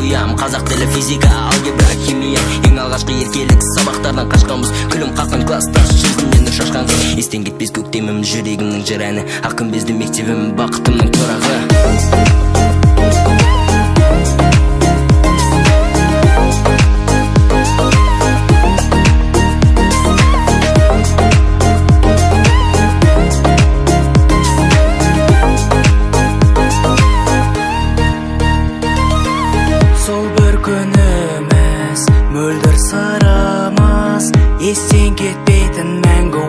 коям. Қазақ тілі, физика, алгебра, химия. Ең алғашқы еркелік сабақтардан қашқанбыз. Күлім қаққан класстас, жүзінен нұр шашқан. Естен кетпес көктемім, жүрегімнің жыр әні. Ақ күмбезді мектебім, бақытымның тұрағы. Сол бір күніміз мөлдір сырымыз, естен кетпейтін мәңгі